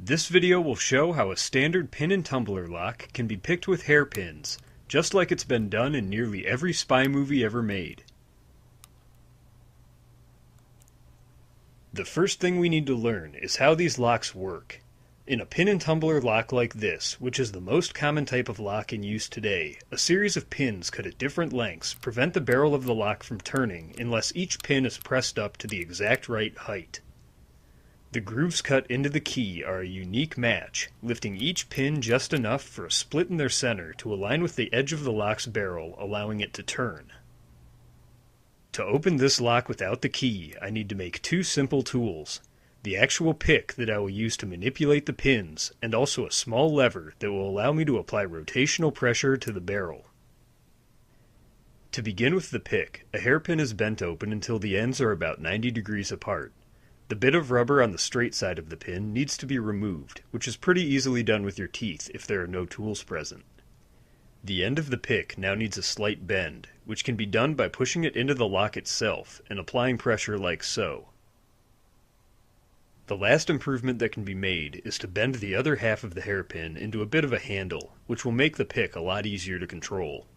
This video will show how a standard pin and tumbler lock can be picked with hairpins, just like it's been done in nearly every spy movie ever made. The first thing we need to learn is how these locks work. In a pin and tumbler lock like this, which is the most common type of lock in use today, a series of pins cut at different lengths prevent the barrel of the lock from turning unless each pin is pressed up to the exact right height. The grooves cut into the key are a unique match, lifting each pin just enough for a split in their center to align with the edge of the lock's barrel, allowing it to turn. To open this lock without the key, I need to make two simple tools: the actual pick that I will use to manipulate the pins, and also a small lever that will allow me to apply rotational pressure to the barrel. To begin with the pick, a hairpin is bent open until the ends are about 90 degrees apart. The bit of rubber on the straight side of the pin needs to be removed, which is pretty easily done with your teeth if there are no tools present. The end of the pick now needs a slight bend, which can be done by pushing it into the lock itself and applying pressure like so. The last improvement that can be made is to bend the other half of the hairpin into a bit of a handle, which will make the pick a lot easier to control.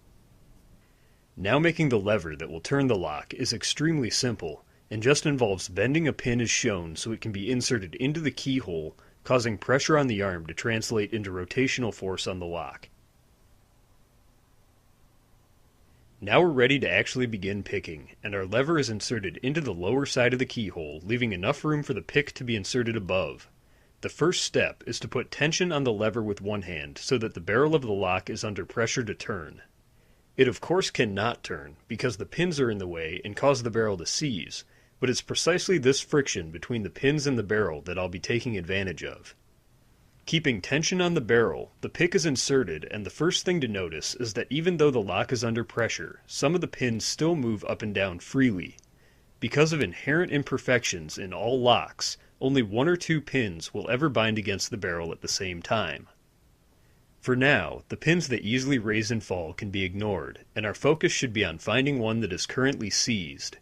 Now making the lever that will turn the lock is extremely simple, and just involves bending a pin as shown so it can be inserted into the keyhole, causing pressure on the arm to translate into rotational force on the lock. Now we're ready to actually begin picking, and our lever is inserted into the lower side of the keyhole, leaving enough room for the pick to be inserted above. The first step is to put tension on the lever with one hand so that the barrel of the lock is under pressure to turn. It of course cannot turn because the pins are in the way and cause the barrel to seize, but it's precisely this friction between the pins and the barrel that I'll be taking advantage of. Keeping tension on the barrel, the pick is inserted, and the first thing to notice is that even though the lock is under pressure, some of the pins still move up and down freely. Because of inherent imperfections in all locks, only one or two pins will ever bind against the barrel at the same time. For now, the pins that easily raise and fall can be ignored, and our focus should be on finding one that is currently seized.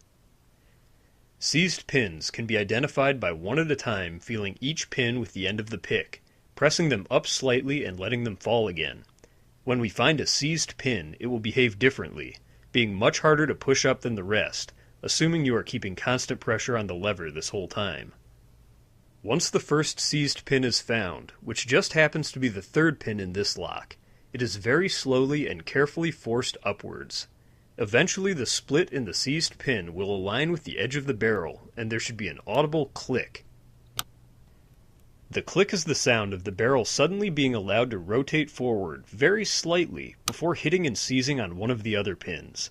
Seized pins can be identified by one at a time feeling each pin with the end of the pick, pressing them up slightly and letting them fall again. When we find a seized pin, it will behave differently, being much harder to push up than the rest, assuming you are keeping constant pressure on the lever this whole time. Once the first seized pin is found, which just happens to be the third pin in this lock, it is very slowly and carefully forced upwards. Eventually the split in the seized pin will align with the edge of the barrel, and there should be an audible click. The click is the sound of the barrel suddenly being allowed to rotate forward very slightly before hitting and seizing on one of the other pins.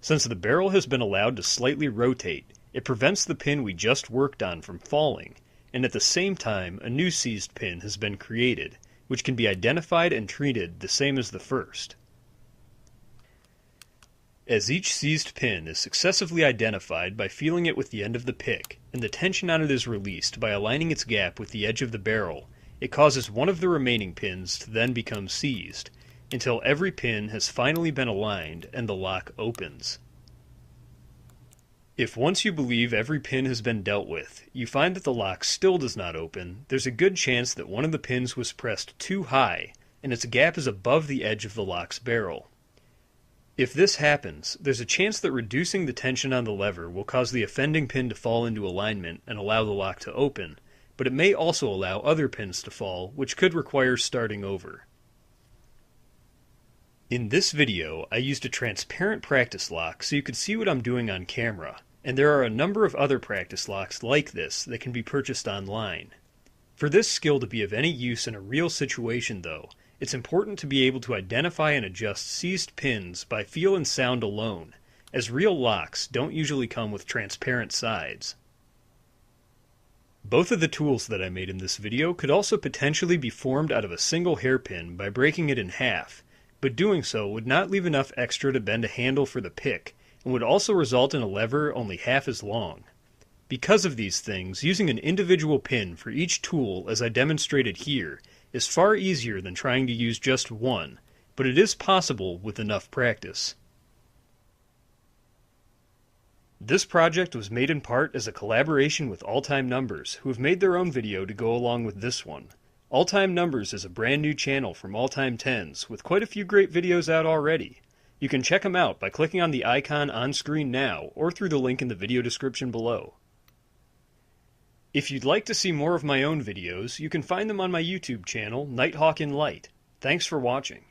Since the barrel has been allowed to slightly rotate, it prevents the pin we just worked on from falling, and at the same time a new seized pin has been created, which can be identified and treated the same as the first. As each seized pin is successively identified by feeling it with the end of the pick, and the tension on it is released by aligning its gap with the edge of the barrel, it causes one of the remaining pins to then become seized, until every pin has finally been aligned and the lock opens. If once you believe every pin has been dealt with, you find that the lock still does not open, there's a good chance that one of the pins was pressed too high, and its gap is above the edge of the lock's barrel. If this happens, there's a chance that reducing the tension on the lever will cause the offending pin to fall into alignment and allow the lock to open, but it may also allow other pins to fall, which could require starting over. In this video, I used a transparent practice lock so you could see what I'm doing on camera, and there are a number of other practice locks like this that can be purchased online. For this skill to be of any use in a real situation though, it's important to be able to identify and adjust seized pins by feel and sound alone, as real locks don't usually come with transparent sides. Both of the tools that I made in this video could also potentially be formed out of a single hairpin by breaking it in half, but doing so would not leave enough extra to bend a handle for the pick, and would also result in a lever only half as long. Because of these things, using an individual pin for each tool as I demonstrated here is far easier than trying to use just one, but it is possible with enough practice. This project was made in part as a collaboration with All Time Numbers, who have made their own video to go along with this one. All Time Numbers is a brand new channel from All Time Tens, with quite a few great videos out already. You can check them out by clicking on the icon on screen now, or through the link in the video description below. If you'd like to see more of my own videos, you can find them on my YouTube channel, Nighthawk in Light. Thanks for watching.